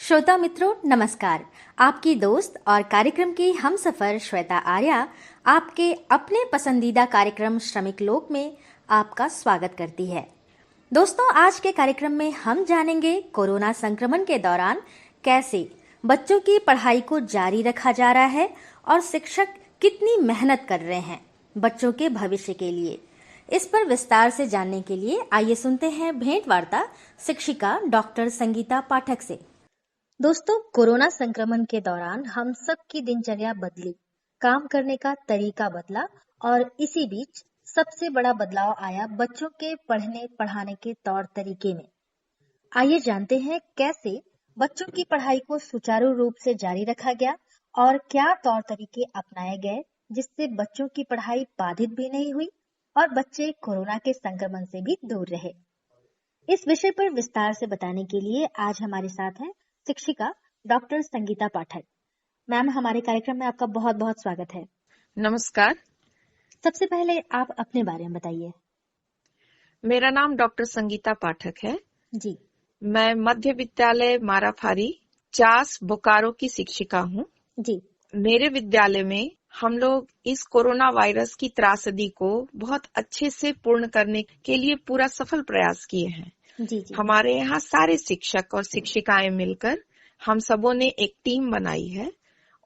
श्रोता मित्रों नमस्कार। आपकी दोस्त और कार्यक्रम की हमसफर श्वेता आर्या आपके अपने पसंदीदा कार्यक्रम श्रमिक लोक में आपका स्वागत करती है। दोस्तों, आज के कार्यक्रम में हम जानेंगे कोरोना संक्रमण के दौरान कैसे बच्चों की पढ़ाई को जारी रखा जा रहा है और शिक्षक कितनी मेहनत कर रहे हैं बच्चों के भविष्य के लिए। इस पर विस्तार से जानने के लिए आइए सुनते हैं भेंट वार्ता शिक्षिका डॉक्टर संगीता पाठक से। दोस्तों, कोरोना संक्रमण के दौरान हम सब की दिनचर्या बदली, काम करने का तरीका बदला और इसी बीच सबसे बड़ा बदलाव आया बच्चों के पढ़ने पढ़ाने के तौर तरीके में। आइए जानते हैं कैसे बच्चों की पढ़ाई को सुचारू रूप से जारी रखा गया और क्या तौर तरीके अपनाए गए जिससे बच्चों की पढ़ाई बाधित भी नहीं हुई और बच्चे कोरोना के संक्रमण से भी दूर रहे। इस विषय पर विस्तार से बताने के लिए आज हमारे साथ हैं शिक्षिका डॉक्टर संगीता पाठक। मैम, हमारे कार्यक्रम में आपका बहुत बहुत स्वागत है। नमस्कार। सबसे पहले आप अपने बारे में बताइए। मेरा नाम डॉक्टर संगीता पाठक है जी। मैं मध्य विद्यालय माराफारी चास बोकारो की शिक्षिका हूँ जी। मेरे विद्यालय में हम लोग इस कोरोना वायरस की त्रासदी को बहुत अच्छे से पूर्ण करने के लिए पूरा सफल प्रयास किए हैं। जी जी। हमारे यहाँ सारे शिक्षक और शिक्षिकाएं मिलकर हम सबों ने एक टीम बनाई है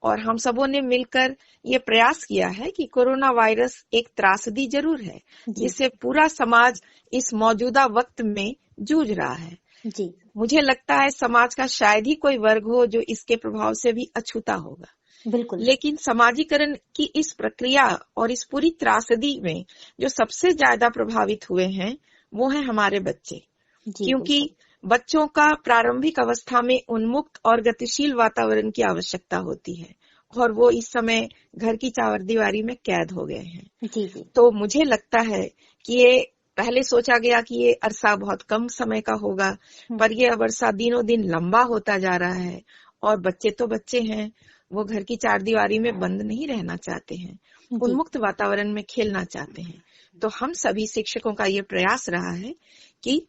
और हम सबों ने मिलकर ये प्रयास किया है कि कोरोना वायरस एक त्रासदी जरूर है जिससे पूरा समाज इस मौजूदा वक्त में जूझ रहा है। जी। मुझे लगता है समाज का शायद ही कोई वर्ग हो जो इसके प्रभाव से भी अछूता होगा। बिल्कुल। लेकिन समाजीकरण की इस प्रक्रिया और इस पूरी त्रासदी में जो सबसे ज्यादा प्रभावित हुए हैं वो है हमारे बच्चे, क्योंकि बच्चों का प्रारंभिक अवस्था में उन्मुक्त और गतिशील वातावरण की आवश्यकता होती है और वो इस समय घर की चारदीवारी में कैद हो गए हैं। जी जी। तो मुझे लगता है कि ये पहले सोचा गया कि ये अरसा बहुत कम समय का होगा, पर ये अरसा दिनों दिन लंबा होता जा रहा है और बच्चे तो बच्चे हैं, वो घर की चारदीवारी में बंद नहीं रहना चाहते हैं, उन्मुक्त वातावरण में खेलना चाहते हैं। तो हम सभी शिक्षकों का ये प्रयास रहा है कि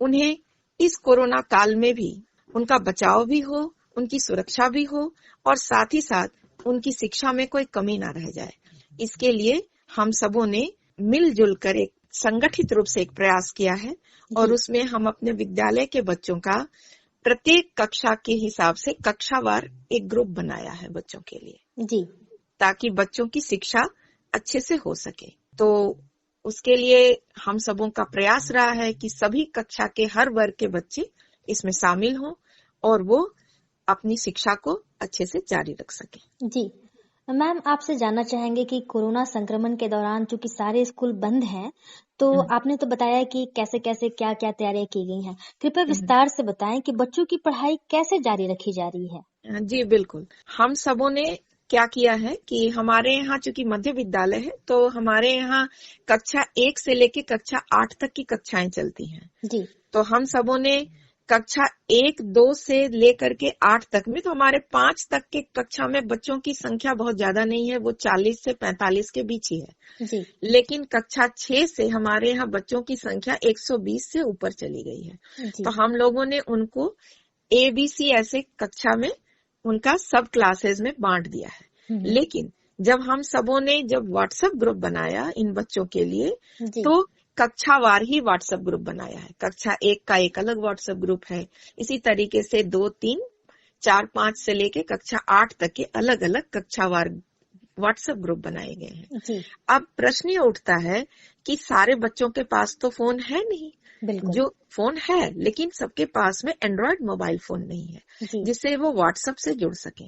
उन्हें इस कोरोना काल में भी उनका बचाव भी हो, उनकी सुरक्षा भी हो और साथ ही साथ उनकी शिक्षा में कोई कमी ना रह जाए। इसके लिए हम सबों ने मिलजुल कर एक संगठित रूप से एक प्रयास किया है और उसमें हम अपने विद्यालय के बच्चों का प्रत्येक कक्षा के हिसाब से कक्षावार एक ग्रुप बनाया है बच्चों के लिए जी, ताकि बच्चों की शिक्षा अच्छे से हो सके। तो उसके लिए हम सबों का प्रयास रहा है कि सभी कक्षा के हर वर्ग के बच्चे इसमें शामिल हों और वो अपनी शिक्षा को अच्छे से जारी रख सके। जी मैम, आपसे जानना चाहेंगे कि कोरोना संक्रमण के दौरान चूंकि सारे स्कूल बंद हैं, तो आपने तो बताया कि कैसे कैसे क्या क्या तैयारियां की गई हैं। कृपया विस्तार से बताएं कि बच्चों की पढ़ाई कैसे जारी रखी जा रही है। जी बिल्कुल, हम सबों ने क्या किया है कि हमारे यहाँ चूंकि मध्य विद्यालय है तो हमारे यहाँ कक्षा 1 से लेके कक्षा 8 तक की कक्षाएं चलती हैं जी। तो हम सबों ने कक्षा 1, 2 से लेकर के 8 तक में, तो हमारे 5 तक के कक्षा में बच्चों की संख्या बहुत ज्यादा नहीं है, वो 40 से 45 के बीच ही है जी। लेकिन कक्षा 6 से हमारे यहाँ बच्चों की संख्या 120 से ऊपर चली गई है। तो हम लोगों ने उनको ABC ऐसे कक्षा में उनका सब क्लासेस में बांट दिया है। लेकिन जब हम सबों ने जब व्हाट्सएप ग्रुप बनाया इन बच्चों के लिए तो कक्षावार ही व्हाट्सएप ग्रुप बनाया है। कक्षा 1 का एक अलग व्हाट्सएप ग्रुप है, इसी तरीके से 2, 3, 4, 5 से लेके कक्षा 8 तक के अलग अलग कक्षावार व्हाट्सएप ग्रुप बनाए गए हैं। अब प्रश्न ये उठता है कि सारे बच्चों के पास तो फोन है नहीं, जो फोन है लेकिन सबके पास में एंड्रॉयड मोबाइल फोन नहीं है जिससे वो व्हाट्सएप से जुड़ सके।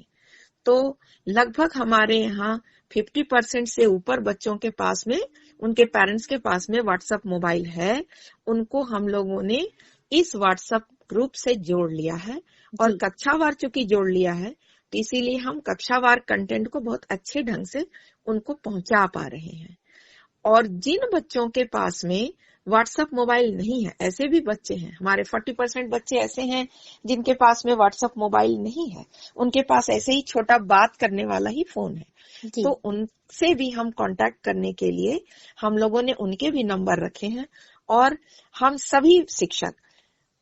तो लगभग हमारे यहाँ 50% से ऊपर बच्चों के पास में, उनके पेरेंट्स के पास में व्हाट्सएप मोबाइल है। उनको हम लोगों ने इस व्हाट्सएप ग्रुप से जोड़ लिया है और कक्षावार चूंकि जोड़ लिया है तो इसीलिए हम कक्षावार कंटेंट को बहुत अच्छे ढंग से उनको पहुंचा पा रहे हैं। और जिन बच्चों के पास में व्हाट्सएप मोबाइल नहीं है, ऐसे भी बच्चे हैं, हमारे 40% बच्चे ऐसे हैं जिनके पास में व्हाट्सएप मोबाइल नहीं है, उनके पास ऐसे ही छोटा बात करने वाला ही फोन है। तो उनसे भी हम कांटेक्ट करने के लिए हम लोगों ने उनके भी नंबर रखे हैं और हम सभी शिक्षक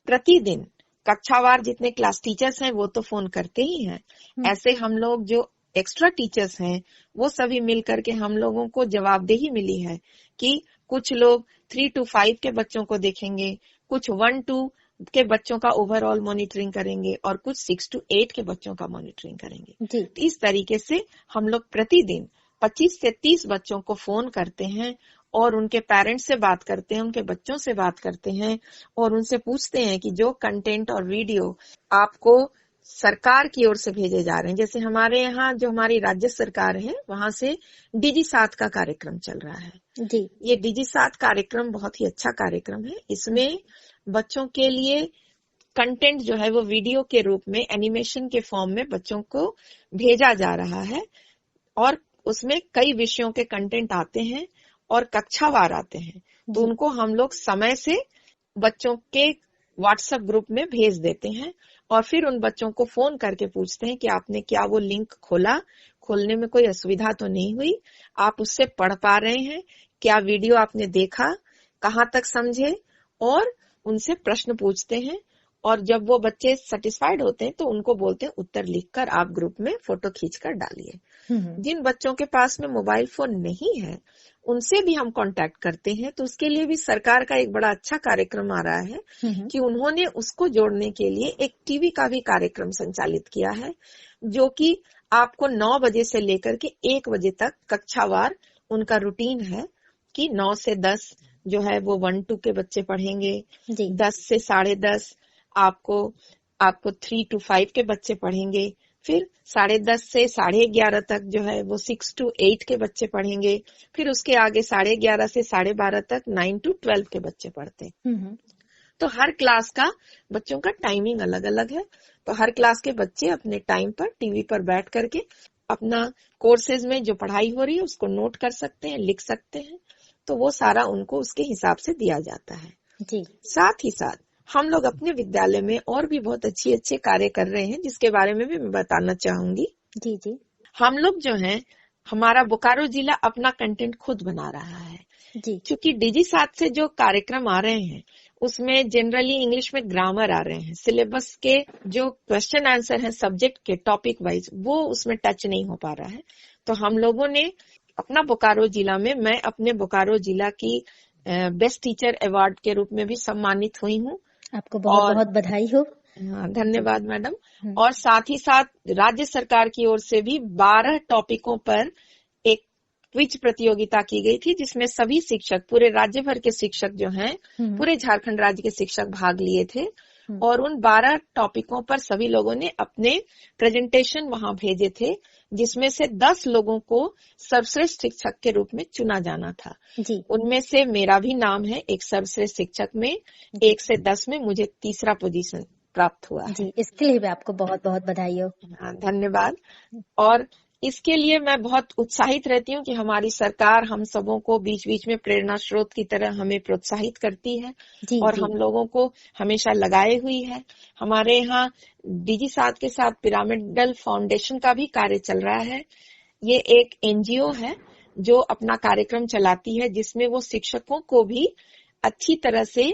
प्रतिदिन कक्षावार जितने क्लास टीचर्स हैं वो तो फोन करते ही हैं, ऐसे हम लोग जो एक्स्ट्रा टीचर्स हैं वो सभी मिल करके हम लोगों को जवाबदेही मिली है कि कुछ लोग 3 to 5 के बच्चों को देखेंगे, कुछ 1 to के बच्चों का ओवरऑल मॉनिटरिंग करेंगे और कुछ 6 to 8 के बच्चों का मॉनिटरिंग करेंगे। तो इस तरीके से हम लोग प्रतिदिन 25 से 30 बच्चों को फोन करते हैं और उनके पेरेंट्स से बात करते हैं, उनके बच्चों से बात करते हैं और उनसे पूछते हैं कि जो कंटेंट और वीडियो आपको सरकार की ओर से भेजे जा रहे हैं, जैसे हमारे यहाँ जो हमारी राज्य सरकार है वहां से डिजी 7 का कार्यक्रम चल रहा है जी। ये डिजी 7 कार्यक्रम बहुत ही अच्छा कार्यक्रम है। इसमें बच्चों के लिए कंटेंट जो है वो वीडियो के रूप में एनिमेशन के फॉर्म में बच्चों को भेजा जा रहा है और उसमें कई विषयों के कंटेंट आते हैं और कक्षावार आते हैं, तो उनको हम लोग समय से बच्चों के व्हाट्सएप ग्रुप में भेज देते हैं और फिर उन बच्चों को फोन करके पूछते हैं कि आपने क्या वो लिंक खोला, खोलने में कोई असुविधा तो नहीं हुई, आप उससे पढ़ पा रहे हैं, क्या वीडियो आपने देखा, कहाँ तक समझे, और उनसे प्रश्न पूछते हैं। और जब वो बच्चे सेटिस्फाइड होते हैं तो उनको बोलते हैं उत्तर लिखकर आप ग्रुप में फोटो खींचकर डालिए। जिन बच्चों के पास में मोबाइल फोन नहीं है उनसे भी हम कांटेक्ट करते हैं, तो उसके लिए भी सरकार का एक बड़ा अच्छा कार्यक्रम आ रहा है कि उन्होंने उसको जोड़ने के लिए एक टीवी का भी कार्यक्रम संचालित किया है, जो कि आपको 9 बजे से लेकर के 1 बजे तक कक्षावार उनका रूटीन है कि 9 से 10 जो है वो 1-2 के बच्चे पढ़ेंगे, 10 से 10:30 आपको 3 to 5 के बच्चे पढ़ेंगे, फिर 10:30 से 11:30 तक जो है वो 6 to 8 के बच्चे पढ़ेंगे, फिर उसके आगे 11:30 से 12:30 तक 9 to 12 के बच्चे पढ़ते हैं। तो हर क्लास का बच्चों का टाइमिंग अलग अलग है, तो हर क्लास के बच्चे अपने टाइम पर टीवी पर बैठ करके अपना कोर्सेज में जो पढ़ाई हो रही है उसको नोट कर सकते हैं, लिख सकते हैं, तो वो सारा उनको उसके हिसाब से दिया जाता है जी। साथ ही साथ हम लोग अपने विद्यालय में और भी बहुत अच्छे कार्य कर रहे हैं, जिसके बारे में भी मैं बताना चाहूंगी जी जी। हम लोग जो हैं, हमारा बोकारो जिला अपना कंटेंट खुद बना रहा है जी। क्योंकि डिजी 7 से जो कार्यक्रम आ रहे हैं उसमें जनरली इंग्लिश में ग्रामर आ रहे हैं, सिलेबस के जो क्वेश्चन आंसर है सब्जेक्ट के टॉपिक वाइज वो उसमें टच नहीं हो पा रहा है। तो हम लोगों ने अपना बोकारो जिला में, मैं अपने बोकारो जिला की बेस्ट टीचर अवार्ड के रूप में भी सम्मानित हुई हूँ। आपको बहुत बहुत बधाई हो। धन्यवाद मैडम। और साथ ही साथ राज्य सरकार की ओर से भी 12 टॉपिकों पर एक क्विज प्रतियोगिता की गई थी, जिसमें सभी शिक्षक, पूरे राज्य भर के शिक्षक जो हैं, पूरे झारखंड राज्य के शिक्षक भाग लिए थे और उन 12 टॉपिकों पर सभी लोगों ने अपने प्रेजेंटेशन वहां भेजे थे, जिसमें से 10 लोगों को सर्वश्रेष्ठ शिक्षक के रूप में चुना जाना था जी। उनमें से मेरा भी नाम है एक सर्वश्रेष्ठ शिक्षक में। 1 से 10 में मुझे 3रा पोजीशन प्राप्त हुआ जी। इसके लिए भी आपको बहुत बहुत बधाई हो। धन्यवाद। और इसके लिए मैं बहुत उत्साहित रहती हूँ कि हमारी सरकार हम सबों को बीच बीच में प्रेरणा स्रोत की तरह हमें प्रोत्साहित करती है जी, और जी। हम लोगों को हमेशा लगाए हुई है। हमारे यहाँ डिजी 7 के साथ पिरामिडल फाउंडेशन का भी कार्य चल रहा है। ये एक एनजीओ है जो अपना कार्यक्रम चलाती है, जिसमें वो शिक्षकों को भी अच्छी तरह से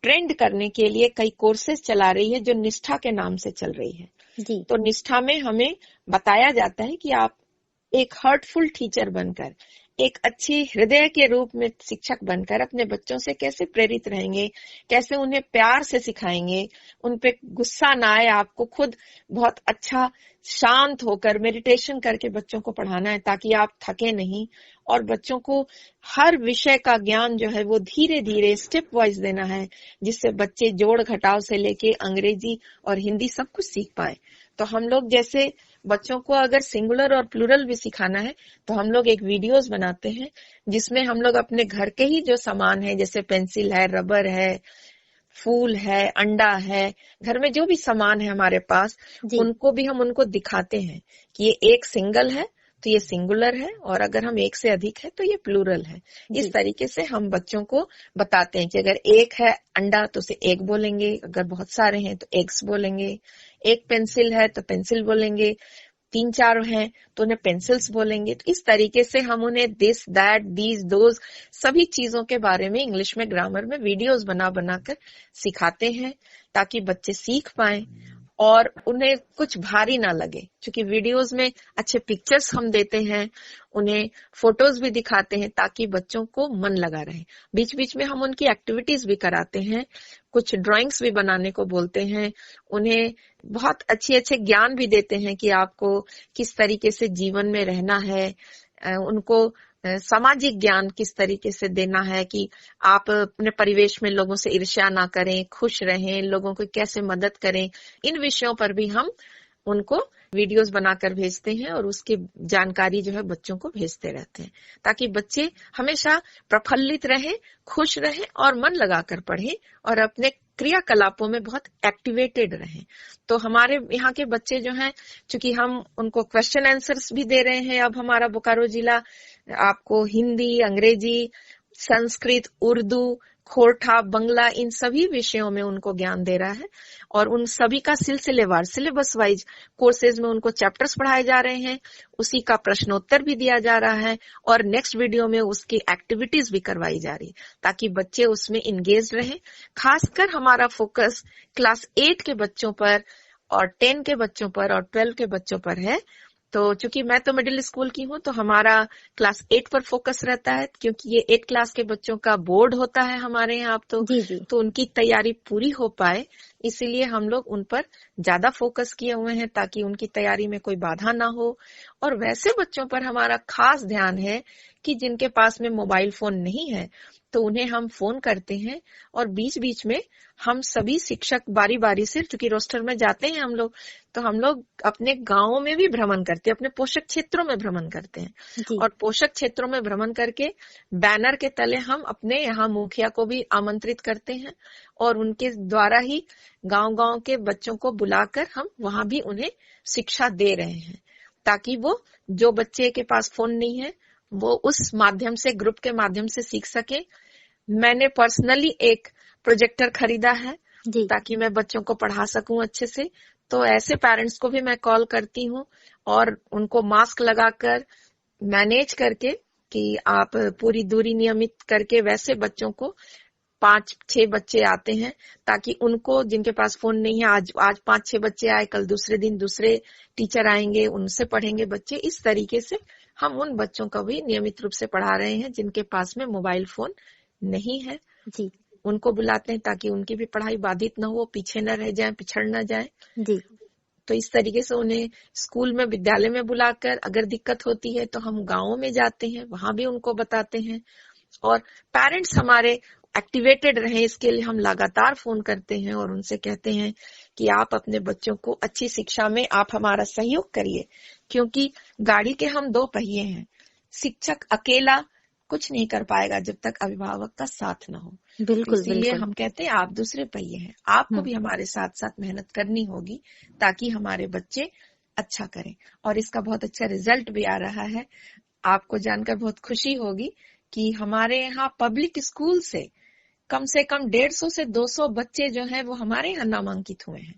ट्रेंड करने के लिए कई कोर्सेज चला रही है, जो निष्ठा के नाम से चल रही है जी। तो निष्ठा में हमें बताया जाता है कि आप एक हार्टफुल टीचर बनकर, एक अच्छी हृदय के रूप में शिक्षक बनकर अपने बच्चों से कैसे प्रेरित रहेंगे, कैसे उन्हें प्यार से सिखाएंगे, उन पे गुस्सा ना आए, आपको खुद बहुत अच्छा शांत होकर मेडिटेशन करके बच्चों को पढ़ाना है ताकि आप थके नहीं, और बच्चों को हर विषय का ज्ञान जो है वो धीरे धीरे स्टेप वाइज देना है, जिससे बच्चे जोड़ घटाव से लेके अंग्रेजी और हिंदी सब कुछ सीख पाए। तो हम लोग जैसे बच्चों को अगर सिंगुलर और प्लूरल भी सिखाना है तो हम लोग एक वीडियोस बनाते हैं, जिसमें हम लोग अपने घर के ही जो सामान है, जैसे पेंसिल है, रबर है, फूल है, अंडा है, घर में जो भी सामान है हमारे पास, उनको भी हम उनको दिखाते हैं कि ये एक सिंगल है तो ये सिंगुलर है, और अगर हम एक से अधिक है तो ये प्लूरल है। इस तरीके से हम बच्चों को बताते हैं कि अगर एक है अंडा तो उसे एक बोलेंगे, अगर बहुत सारे हैं तो एग्स बोलेंगे, एक पेंसिल है तो पेंसिल बोलेंगे, 3-4 हैं तो उन्हें पेंसिल्स बोलेंगे। तो इस तरीके से हम उन्हें दिस, दैट, दीज, दोज सभी चीजों के बारे में इंग्लिश में ग्रामर में वीडियोस बना बनाकर सिखाते हैं ताकि बच्चे सीख पाएं और उन्हें कुछ भारी ना लगे। क्योंकि वीडियोस में अच्छे पिक्चर्स हम देते हैं, उन्हें फोटोज भी दिखाते हैं ताकि बच्चों को मन लगा रहे। बीच बीच में हम उनकी एक्टिविटीज भी कराते हैं, कुछ ड्राइंग्स भी बनाने को बोलते हैं, उन्हें बहुत अच्छे ज्ञान भी देते हैं कि आपको किस तरीके से जीवन में रहना है, उनको सामाजिक ज्ञान किस तरीके से देना है कि आप अपने परिवेश में लोगों से ईर्ष्या ना करें, खुश रहें, लोगों को कैसे मदद करें। इन विषयों पर भी हम उनको वीडियोस बनाकर भेजते हैं और उसकी जानकारी जो है बच्चों को भेजते रहते हैं ताकि बच्चे हमेशा प्रफुल्लित रहें, खुश रहें और मन लगाकर पढ़ें और अपने क्रियाकलापों में बहुत एक्टिवेटेड रहें। तो हमारे यहाँ के बच्चे जो हैं, चूंकि हम उनको क्वेश्चन आंसर्स भी दे रहे हैं, अब हमारा बोकारो जिला आपको हिंदी, अंग्रेजी, संस्कृत, उर्दू, खोरठा, बंगला इन सभी विषयों में उनको ज्ञान दे रहा है और उन सभी का सिलसिलेवार सिलेबस वाइज कोर्सेज में उनको चैप्टर्स पढ़ाए जा रहे हैं, उसी का प्रश्नोत्तर भी दिया जा रहा है और नेक्स्ट वीडियो में उसकी एक्टिविटीज भी करवाई जा रही है ताकि बच्चे उसमें इंगेज रहें। खासकर हमारा फोकस क्लास 8 के बच्चों पर और 10 के बच्चों पर और 12 के बच्चों पर है। तो चूंकि मैं तो मिडिल स्कूल की हूँ तो हमारा क्लास 8 पर फोकस रहता है, क्योंकि ये 8 क्लास के बच्चों का बोर्ड होता है हमारे यहाँ अब तो उनकी तैयारी पूरी हो पाए, इसीलिए हम लोग उन पर ज्यादा फोकस किए हुए हैं ताकि उनकी तैयारी में कोई बाधा ना हो। और वैसे बच्चों पर हमारा खास ध्यान है कि जिनके पास में मोबाइल फोन नहीं है तो उन्हें हम फोन करते हैं और बीच बीच में हम सभी शिक्षक बारी बारी से, चूंकि रोस्टर में जाते हैं हम लोग, तो हम लोग अपने गांवों में भी भ्रमण करते हैं, अपने पोषक क्षेत्रों में भ्रमण करते हैं और पोषक क्षेत्रों में भ्रमण करके बैनर के तले हम अपने यहाँ मुखिया को भी आमंत्रित करते हैं और उनके द्वारा ही गांव-गांव के बच्चों को बुलाकर हम वहां भी उन्हें शिक्षा दे रहे हैं ताकि वो जो बच्चे के पास फोन नहीं है वो उस माध्यम से, ग्रुप के माध्यम से सीख सके। मैंने पर्सनली एक प्रोजेक्टर खरीदा है ताकि मैं बच्चों को पढ़ा सकूं अच्छे से। तो ऐसे पेरेंट्स को भी मैं कॉल करती हूँ और उनको मास्क लगाकर मैनेज करके कि आप पूरी दूरी नियमित करके, वैसे बच्चों को 5-6 बच्चे आते हैं ताकि उनको, जिनके पास फोन नहीं है, आज 5-6 बच्चे आए, कल दूसरे दिन दूसरे टीचर आएंगे, उनसे पढ़ेंगे बच्चे। इस तरीके से हम उन बच्चों को भी नियमित रूप से पढ़ा रहे हैं जिनके पास में मोबाइल फोन नहीं है जी। उनको बुलाते हैं ताकि उनकी भी पढ़ाई बाधित न हो, पीछे न रह जाए, पिछड़ न जाए जी। तो इस तरीके से उन्हें स्कूल में, विद्यालय में बुलाकर अगर दिक्कत होती है तो हम गाँवों में जाते हैं, वहां भी उनको बताते हैं और पेरेंट्स हमारे एक्टिवेटेड रहे इसके लिए हम लगातार फोन करते हैं और उनसे कहते हैं कि आप अपने बच्चों को अच्छी शिक्षा में आप हमारा सहयोग करिए, क्योंकि गाड़ी के हम 2 पहिए हैं। शिक्षक अकेला कुछ नहीं कर पाएगा जब तक अभिभावक का साथ ना हो। बिल्कुल, इसीलिए हम कहते हैं आप दूसरे पहिए हैं, आपको भी हमारे साथ साथ मेहनत करनी होगी ताकि हमारे बच्चे अच्छा करें। और इसका बहुत अच्छा रिजल्ट भी आ रहा है। आपको जानकर बहुत खुशी होगी कि हमारे यहाँ पब्लिक स्कूल से कम 150 से 200 बच्चे जो हैं वो हमारे यहाँ नामांकित हुए हैं,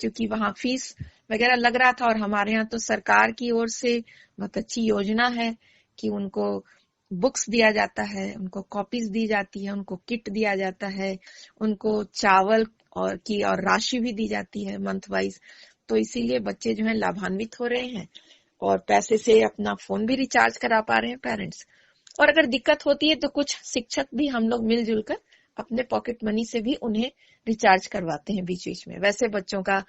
क्योंकि वहाँ फीस वगैरह लग रहा था और हमारे यहाँ तो सरकार की ओर से बहुत अच्छी योजना है कि उनको बुक्स दिया जाता है, उनको कॉपीज दी जाती है, उनको किट दिया जाता है, उनको चावल और राशि भी दी जाती है मंथ वाइज। तो इसीलिए बच्चे जो है लाभान्वित हो रहे हैं और पैसे से अपना फोन भी रिचार्ज करा पा रहे हैं पेरेंट्स। और अगर दिक्कत होती है तो कुछ शिक्षक भी हम लोग मिलजुल कर अपने पॉकेट मनी से भी उन्हें रिचार्ज करवाते हैं बीच बीच में। वैसे बच्चों का,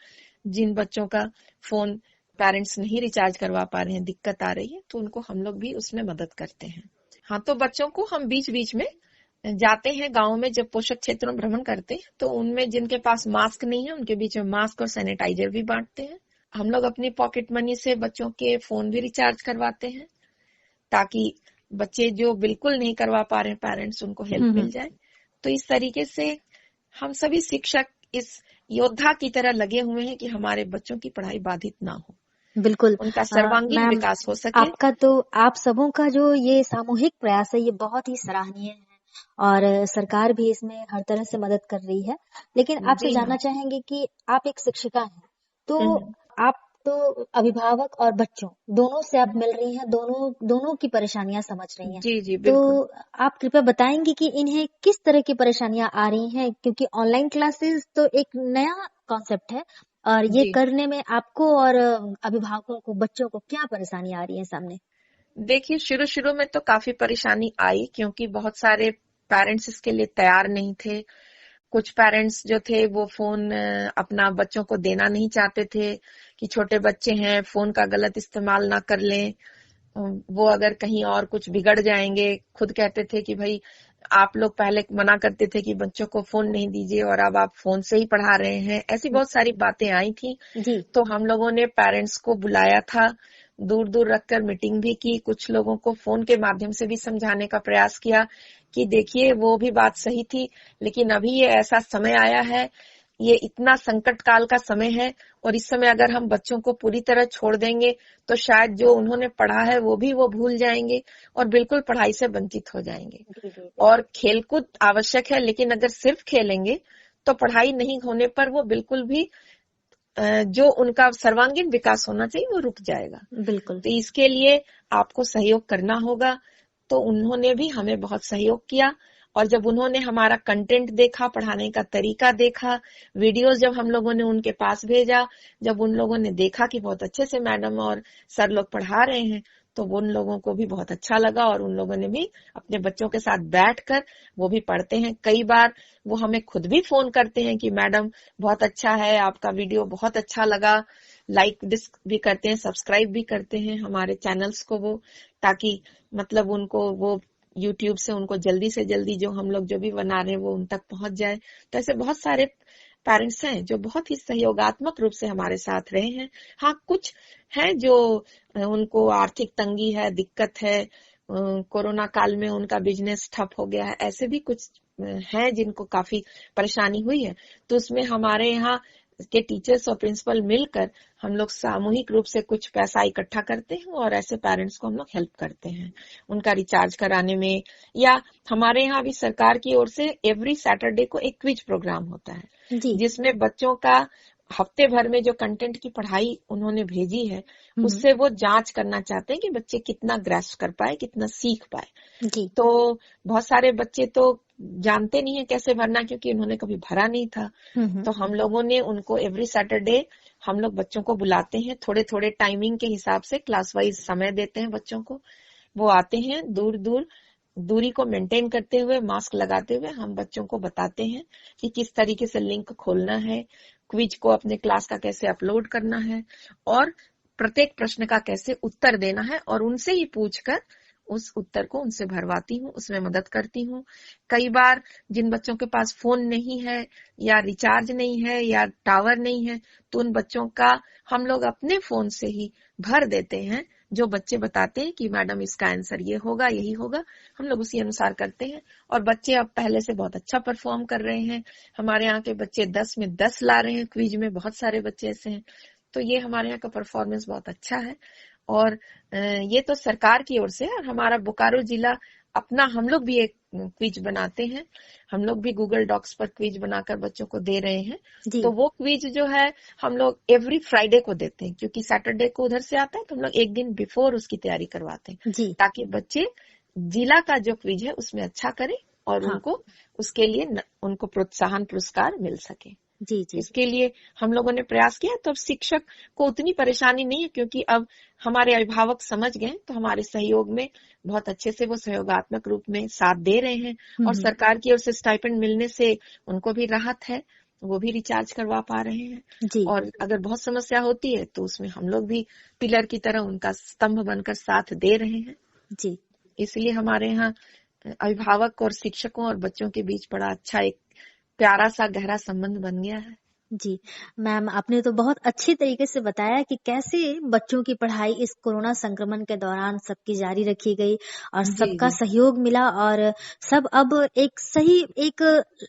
जिन बच्चों का फोन पेरेंट्स नहीं रिचार्ज करवा पा रहे हैं, दिक्कत आ रही है, तो उनको हम लोग भी उसमें मदद करते हैं। हाँ, तो बच्चों को हम बीच बीच में जाते हैं गाँव में, जब पोषक क्षेत्रों में भ्रमण करते हैं तो उनमें जिनके पास मास्क नहीं है उनके बीच में मास्क और सैनिटाइजर भी बांटते हैं। हम लोग अपनी पॉकेट मनी से बच्चों के फोन भी रिचार्ज करवाते हैं ताकि बच्चे जो बिल्कुल नहीं करवा पा रहे हैं पेरेंट्स, उनको हेल्प मिल जाए। तो इस तरीके से हम सभी शिक्षक इस योद्धा की तरह लगे हुए हैं कि हमारे बच्चों की पढ़ाई बाधित ना हो, बिल्कुल उनका सर्वांगीण विकास हो सके। आपका तो, आप सबों का जो ये सामूहिक प्रयास है ये बहुत ही सराहनीय है और सरकार भी इसमें हर तरह से मदद कर रही है। लेकिन आपसे जानना चाहेंगे कि आप एक शिक्षिका हैं, तो आप तो अभिभावक और बच्चों दोनों से आप मिल रही हैं, दोनों की परेशानियां समझ रही हैं। जी जी तो बिल्कुल। आप कृपया बताएंगी कि इन्हें किस तरह की परेशानियां आ रही हैं, क्योंकि ऑनलाइन क्लासेस तो एक नया कॉन्सेप्ट है और ये जी करने में आपको और अभिभावकों को, बच्चों को क्या परेशानी आ रही है सामने? देखिए, शुरू शुरू में तो काफी परेशानी आई, क्योंकि बहुत सारे पेरेंट्स इसके लिए तैयार नहीं थे। कुछ पेरेंट्स जो थे वो फोन अपना बच्चों को देना नहीं चाहते थे कि छोटे बच्चे हैं, फोन का गलत इस्तेमाल ना कर लें, वो अगर कहीं और कुछ बिगड़ जाएंगे। खुद कहते थे कि भाई आप लोग पहले मना करते थे कि बच्चों को फोन नहीं दीजिए और अब आप फोन से ही पढ़ा रहे हैं। ऐसी बहुत सारी बातें आई थी। जी तो हम लोगों ने पेरेंट्स को बुलाया था, दूर दूर रखकर मीटिंग भी की, कुछ लोगों को फोन के माध्यम से भी समझाने का प्रयास किया कि देखिए वो भी बात सही थी, लेकिन अभी ये ऐसा समय आया है, ये इतना संकट काल का समय है, और इस समय अगर हम बच्चों को पूरी तरह छोड़ देंगे तो शायद जो उन्होंने पढ़ा है वो भी वो भूल जाएंगे और बिल्कुल पढ़ाई से वंचित हो जाएंगे। जी जी और खेलकूद आवश्यक है, लेकिन अगर सिर्फ खेलेंगे तो पढ़ाई नहीं होने पर वो बिल्कुल भी जो उनका सर्वांगीण विकास होना चाहिए वो रुक जाएगा। बिल्कुल। तो इसके लिए आपको सहयोग करना होगा। तो उन्होंने भी हमें बहुत सहयोग किया, और जब उन्होंने हमारा कंटेंट देखा, पढ़ाने का तरीका देखा, वीडियोस जब हम लोगों ने उनके पास भेजा, जब उन लोगों ने देखा कि बहुत अच्छे से मैडम और सर लोग पढ़ा रहे हैं, तो उन लोगों को भी बहुत अच्छा लगा और उन लोगों ने भी अपने बच्चों के साथ बैठकर वो भी पढ़ते हैं। कई बार वो हमें खुद भी फोन करते हैं कि मैडम बहुत अच्छा है, आपका वीडियो बहुत अच्छा लगा, लाइक भी करते हैं, सब्सक्राइब भी करते हैं हमारे चैनल्स को वो, ताकि मतलब उनको वो यूट्यूब से उनको जल्दी से जल्दी जो हम लोग जो भी बना रहे हैं वो उन तक पहुंच जाए। तो ऐसे बहुत सारे पेरेंट्स हैं जो बहुत ही सहयोगात्मक रूप से हमारे साथ रहे हैं। हाँ, कुछ हैं जो उनको आर्थिक तंगी है, दिक्कत है, कोरोना काल में उनका बिजनेस ठप हो गया है, ऐसे भी कुछ हैं जिनको काफी परेशानी हुई है। तो उसमें हमारे यहाँ के टीचर्स और प्रिंसिपल मिलकर हम लोग सामूहिक रूप से कुछ पैसा इकट्ठा करते हैं और ऐसे पेरेंट्स को हम लोग हेल्प करते हैं उनका रिचार्ज कराने में। या हमारे यहाँ भी सरकार की ओर से एवरी सैटरडे को एक क्विज प्रोग्राम होता है, जी जिसमें बच्चों का हफ्ते भर में जो कंटेंट की पढ़ाई उन्होंने भेजी है उससे वो जांच करना चाहते हैं कि बच्चे कितना ग्रास्प कर पाए, कितना सीख पाए। जी तो बहुत सारे बच्चे तो जानते नहीं है कैसे भरना, क्योंकि उन्होंने कभी भरा नहीं था। तो हम लोगों ने उनको एवरी सैटरडे हम लोग बच्चों को बुलाते हैं, थोड़े थोड़े टाइमिंग के हिसाब से क्लास वाइज समय देते हैं बच्चों को। वो आते हैं, दूर दूर दूरी को मेंटेन करते हुए, मास्क लगाते हुए हम बच्चों को बताते हैं कि किस तरीके से लिंक खोलना है, क्विज को अपने क्लास का कैसे अपलोड करना है, और प्रत्येक प्रश्न का कैसे उत्तर देना है, और उनसे ही पूछकर उस उत्तर को उनसे भरवाती हूँ, उसमें मदद करती हूँ। कई बार जिन बच्चों के पास फोन नहीं है या रिचार्ज नहीं है या टावर नहीं है, तो उन बच्चों का हम लोग अपने फोन से ही भर देते हैं। जो बच्चे बताते हैं कि मैडम इसका आंसर ये होगा, यही होगा, हम लोग उसी अनुसार करते हैं। और बच्चे अब पहले से बहुत अच्छा परफॉर्म कर रहे हैं। हमारे यहाँ के बच्चे 10 में 10 ला रहे हैं क्विज में, बहुत सारे बच्चे ऐसे हैं। तो ये हमारे यहाँ का परफॉर्मेंस बहुत अच्छा है। और ये तो सरकार की ओर से है। और हमारा बोकारो जिला अपना, हम लोग भी एक क्विज बनाते हैं, हम लोग भी गूगल डॉक्स पर क्विज बनाकर बच्चों को दे रहे हैं। जी तो वो क्विज जो है हम लोग एवरी फ्राइडे को देते हैं, क्योंकि सैटरडे को उधर से आता है, तो हम लोग एक दिन बिफोर उसकी तैयारी करवाते हैं, जी ताकि बच्चे जिला का जो क्विज है उसमें अच्छा करें और हाँ उनको उसके लिए उनको प्रोत्साहन पुरस्कार मिल सके। जी जी इसके लिए हम लोगों ने प्रयास किया। तो अब शिक्षक को उतनी परेशानी नहीं है, क्योंकि अब हमारे अभिभावक समझ गए, तो हमारे सहयोग में बहुत अच्छे से वो सहयोगात्मक रूप में साथ दे रहे हैं। और सरकार की ओर से स्टाइपेंड मिलने से उनको भी राहत है, वो भी रिचार्ज करवा पा रहे हैं। जी और अगर बहुत समस्या होती है तो उसमें हम लोग भी पिलर की तरह उनका स्तंभ बनकर साथ दे रहे हैं। जी इसलिए हमारे यहाँ अभिभावक और शिक्षकों और बच्चों के बीच बड़ा अच्छा एक प्यारा सा गहरा संबंध बन गया है। जी मैम, आपने तो बहुत अच्छी तरीके से बताया कि कैसे बच्चों की पढ़ाई इस कोरोना संक्रमण के दौरान सबकी जारी रखी गई और जी सबका जी सहयोग मिला और सब अब एक सही एक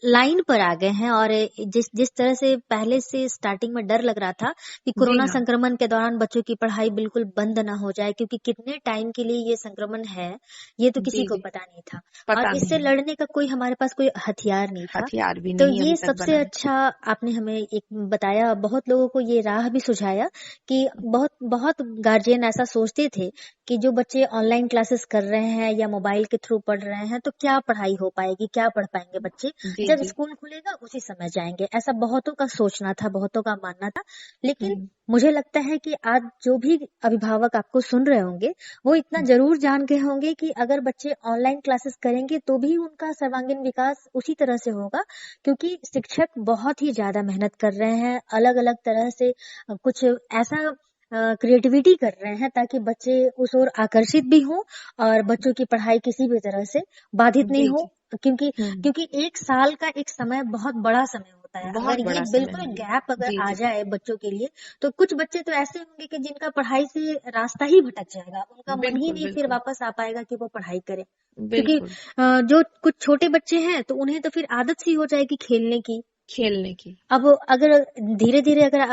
लाइन पर आ गए हैं। और जिस जिस तरह से पहले से स्टार्टिंग में डर लग रहा था कि जी कोरोना हाँ, संक्रमण के दौरान बच्चों की पढ़ाई बिल्कुल बंद ना हो जाए, क्योंकि कितने टाइम के लिए ये संक्रमण है ये तो किसी जी को जी पता नहीं था और पता इससे नहीं, लड़ने का कोई हमारे पास कोई हथियार नहीं था। हथियार भी तो नहीं ये अभी तक सबसे बना है। अच्छा आपने हमें एक बताया, बहुत लोगों को ये राह भी सुझाया कि बहुत बहुत गार्जियन ऐसा सोचते थे कि जो बच्चे ऑनलाइन क्लासेस कर रहे हैं या मोबाइल के थ्रू पढ़ रहे हैं तो क्या पढ़ाई हो पाएगी, क्या पढ़ पाएंगे बच्चे, जी जब जी। स्कूल खुलेगा उसी समय जाएंगे। ऐसा बहुतों का सोचना था, बहुतों का मानना था। लेकिन मुझे लगता है कि आज जो भी अभिभावक आपको सुन रहे होंगे वो इतना जरूर जान गए होंगे कि अगर बच्चे ऑनलाइन क्लासेस करेंगे तो भी उनका सर्वांगीण विकास उसी तरह से होगा, क्योंकि शिक्षक बहुत ही ज्यादा मेहनत कर रहे हैं, अलग अलग तरह से कुछ ऐसा क्रिएटिविटी कर रहे हैं ताकि बच्चे उस ओर आकर्षित भी हों और बच्चों की पढ़ाई किसी भी तरह से बाधित नहीं जी हो। जी। क्योंकि क्योंकि एक साल का एक समय बहुत बड़ा समय होता है, बहुत अगर ये बड़ा समय बिल्कुल है। गैप अगर जी आ जी। जाए बच्चों के लिए तो कुछ बच्चे तो ऐसे होंगे कि जिनका पढ़ाई से रास्ता ही भटक जाएगा, उनका मन ही बिल्कुल नहीं फिर बिल्कुल। वापस आ पाएगा कि वो पढ़ाई करे। क्योंकि बिल्कुल। जो कुछ छोटे बच्चे हैं तो उन्हें तो फिर आदत सी हो जाएगी खेलने की। खेलने की। अब अगर धीरे धीरे अगर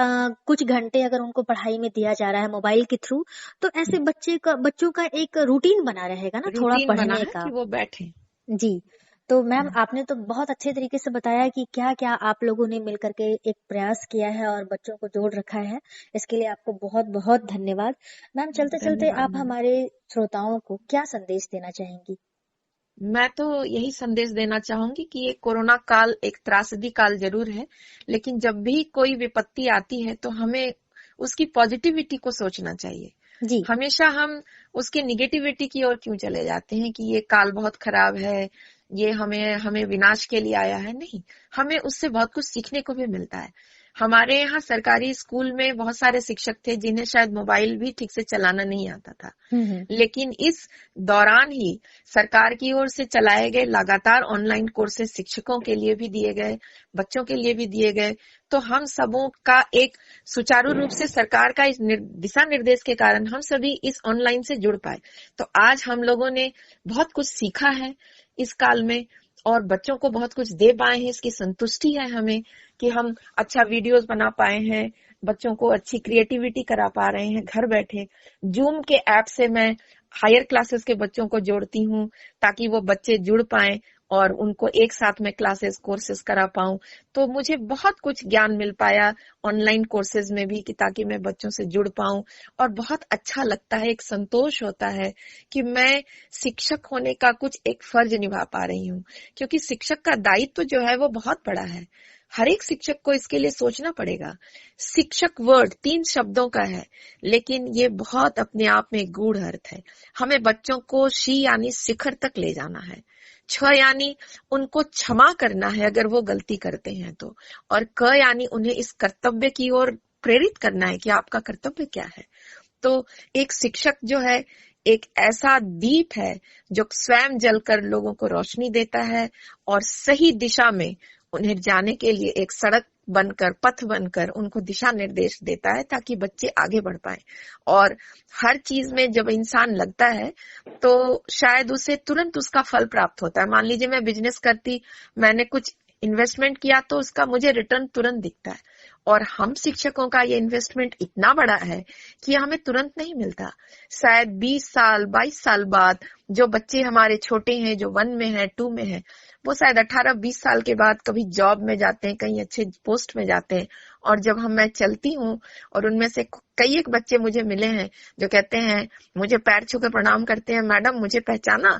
कुछ घंटे अगर उनको पढ़ाई में दिया जा रहा है मोबाइल के थ्रू, तो ऐसे बच्चों का एक रूटीन बना रहेगा ना थोड़ा रूटीन बना पढ़ने है का। कि वो बैठे। जी। तो मैम आपने तो बहुत अच्छे तरीके से बताया कि क्या क्या आप लोगों ने मिलकर के एक प्रयास किया है और बच्चों को जोड़ रखा है। इसके लिए आपको बहुत बहुत धन्यवाद। मैम चलते चलते धन्यवाद आप मैडम। हमारे श्रोताओं को क्या संदेश देना चाहेंगी? मैं तो यही संदेश देना चाहूंगी कि ये कोरोना काल एक त्रासदी काल जरूर है, लेकिन जब भी कोई विपत्ति आती है तो हमें उसकी पॉजिटिविटी को सोचना चाहिए। जी। हमेशा हम उसके निगेटिविटी की ओर क्यों चले जाते हैं कि ये काल बहुत खराब है, ये हमें हमें विनाश के लिए आया है। नहीं, हमें उससे बहुत कुछ सीखने को भी मिलता है। हमारे यहाँ सरकारी स्कूल में बहुत सारे शिक्षक थे जिन्हें शायद मोबाइल भी ठीक से चलाना नहीं आता था, लेकिन इस दौरान ही सरकार की ओर से चलाए गए लगातार ऑनलाइन कोर्सेज शिक्षकों के लिए भी दिए गए, बच्चों के लिए भी दिए गए। तो हम सबों का एक सुचारू रूप से सरकार का इस दिशा निर्देश के कारण हम सभी इस ऑनलाइन से जुड़ पाए। तो आज हम लोगों ने बहुत कुछ सीखा है इस काल में और बच्चों को बहुत कुछ दे पाए हैं। इसकी संतुष्टि है हमें कि हम अच्छा वीडियोस बना पाए हैं, बच्चों को अच्छी क्रिएटिविटी करा पा रहे हैं घर बैठे। जूम के ऐप से मैं हायर क्लासेस के बच्चों को जोड़ती हूँ ताकि वो बच्चे जुड़ पाए और उनको एक साथ में क्लासेस कोर्सेज करा पाऊं। तो मुझे बहुत कुछ ज्ञान मिल पाया ऑनलाइन कोर्सेज में भी कि ताकि मैं बच्चों से जुड़ पाऊं और बहुत अच्छा लगता है, एक संतोष होता है कि मैं शिक्षक होने का कुछ एक फर्ज निभा पा रही हूँ। क्योंकि शिक्षक का दायित्व जो है वो बहुत बड़ा है, हर एक शिक्षक को इसके लिए सोचना पड़ेगा। शिक्षक वर्ड 3 शब्दों का है, लेकिन ये बहुत अपने आप में गूढ़ अर्थ है। हमें बच्चों को शी यानी शिखर तक ले जाना है, छ यानी उनको क्षमा करना है अगर वो गलती करते हैं तो, और क यानी उन्हें इस कर्तव्य की ओर प्रेरित करना है कि आपका कर्तव्य क्या है। तो एक शिक्षक जो है एक ऐसा दीप है जो स्वयं जलकर लोगों को रोशनी देता है और सही दिशा में उन्हें जाने के लिए एक सड़क बनकर, पथ बनकर उनको दिशा निर्देश देता है ताकि बच्चे आगे बढ़ पाए। और हर चीज में जब इंसान लगता है तो शायद उसे तुरंत उसका फल प्राप्त होता है। मान लीजिए मैं बिजनेस करती, मैंने कुछ इन्वेस्टमेंट किया तो उसका मुझे रिटर्न तुरंत दिखता है, और हम शिक्षकों का ये इन्वेस्टमेंट इतना बड़ा है कि हमें तुरंत नहीं मिलता। शायद 20 साल 22 साल बाद जो बच्चे हमारे छोटे हैं, जो 1 में है 2 में है, वो शायद 18-20 साल के बाद कभी जॉब में जाते हैं, कहीं अच्छे पोस्ट में जाते हैं। और जब मैं चलती हूँ और उनमें से कई एक बच्चे मुझे मिले हैं जो कहते हैं, मुझे पैर छू के प्रणाम करते हैं, मैडम मुझे पहचाना,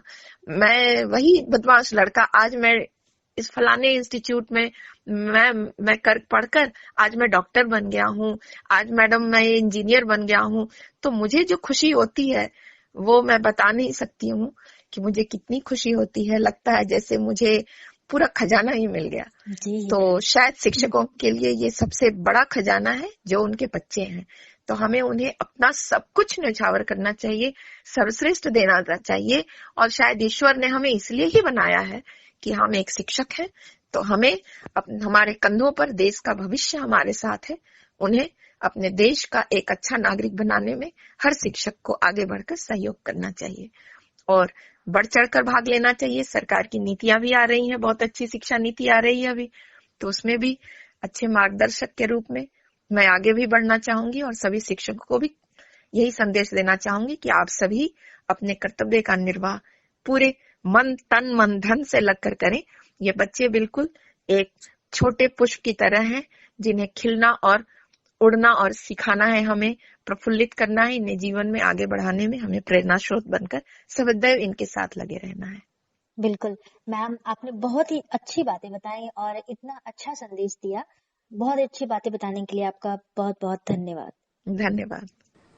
मैं वही बदमाश लड़का, आज मैं इस फलाने इंस्टीट्यूट में मैं कर पढ़कर आज मैं डॉक्टर बन गया हूँ, आज मैडम मैं इंजीनियर बन गया हूँ। तो मुझे जो खुशी होती है वो मैं बता नहीं सकती हूँ कि मुझे कितनी खुशी होती है। लगता है जैसे मुझे पूरा खजाना ही मिल गया। तो शायद शिक्षकों के लिए ये सबसे बड़ा खजाना है जो उनके बच्चे हैं। तो हमें उन्हें अपना सब कुछ न्यौछावर करना चाहिए, सर्वश्रेष्ठ देना चाहिए। और शायद ईश्वर ने हमें इसलिए ही बनाया है कि हम एक शिक्षक हैं, तो हमें हमारे कंधों पर देश का भविष्य हमारे साथ है। उन्हें अपने देश का एक अच्छा नागरिक बनाने में हर शिक्षक को आगे बढ़कर सहयोग करना चाहिए और बढ़ चढ़कर भाग लेना चाहिए। सरकार की नीतियां भी आ रही हैं, बहुत अच्छी शिक्षा नीति आ रही है अभी, तो उसमें भी अच्छे मार्गदर्शक के रूप में मैं आगे भी बढ़ना चाहूंगी और सभी शिक्षकों को भी यही संदेश देना चाहूंगी कि आप सभी अपने कर्तव्य का निर्वाह पूरे मन तन मन धन से लगकर करें। ये बच्चे बिल्कुल एक छोटे पुष्प की तरह हैं जिन्हें खिलना और उड़ना और सिखाना है, हमें प्रफुल्लित करना है, इन्हें जीवन में आगे बढ़ाने में हमें प्रेरणा स्रोत बनकर सदैव इनके साथ लगे रहना है। बिल्कुल मैम, आपने बहुत ही अच्छी बातें बताई और इतना अच्छा संदेश दिया। बहुत अच्छी बातें बताने के लिए आपका बहुत बहुत धन्यवाद। धन्यवाद।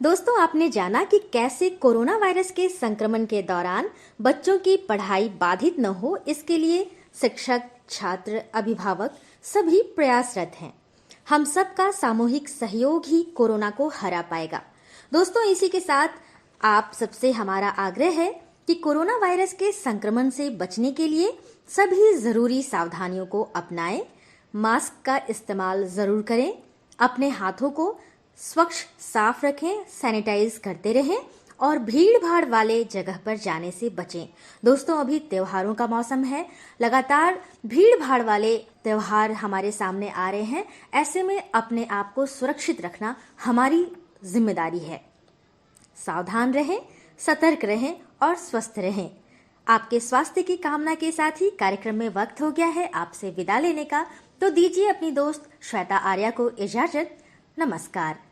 दोस्तों, आपने जाना कि कैसे कोरोना वायरस के संक्रमण के दौरान बच्चों की पढ़ाई बाधित न हो, इसके लिए शिक्षक, छात्र, अभिभावक सभी प्रयासरत हैं। हम सबका सामूहिक सहयोग ही कोरोना को हरा पाएगा। दोस्तों, इसी के साथ आप सबसे हमारा आग्रह है कि कोरोना वायरस के संक्रमण से बचने के लिए सभी जरूरी सावधानियों को अपनाएं। मास्क का इस्तेमाल जरूर करें, अपने हाथों को स्वच्छ साफ रखें, सैनिटाइज करते रहें और भीड़ भाड़ वाले जगह पर जाने से बचें। दोस्तों, अभी त्योहारों का मौसम है, लगातार भीड़ भाड़ वाले त्योहार हमारे सामने आ रहे हैं। ऐसे में अपने आप को सुरक्षित रखना हमारी जिम्मेदारी है। सावधान रहें, सतर्क रहें और स्वस्थ रहें। आपके स्वास्थ्य की कामना के साथ ही कार्यक्रम में वक्त हो गया है आपसे विदा लेने का, तो दीजिए अपनी दोस्त श्वेता आर्या को इजाजत। नमस्कार।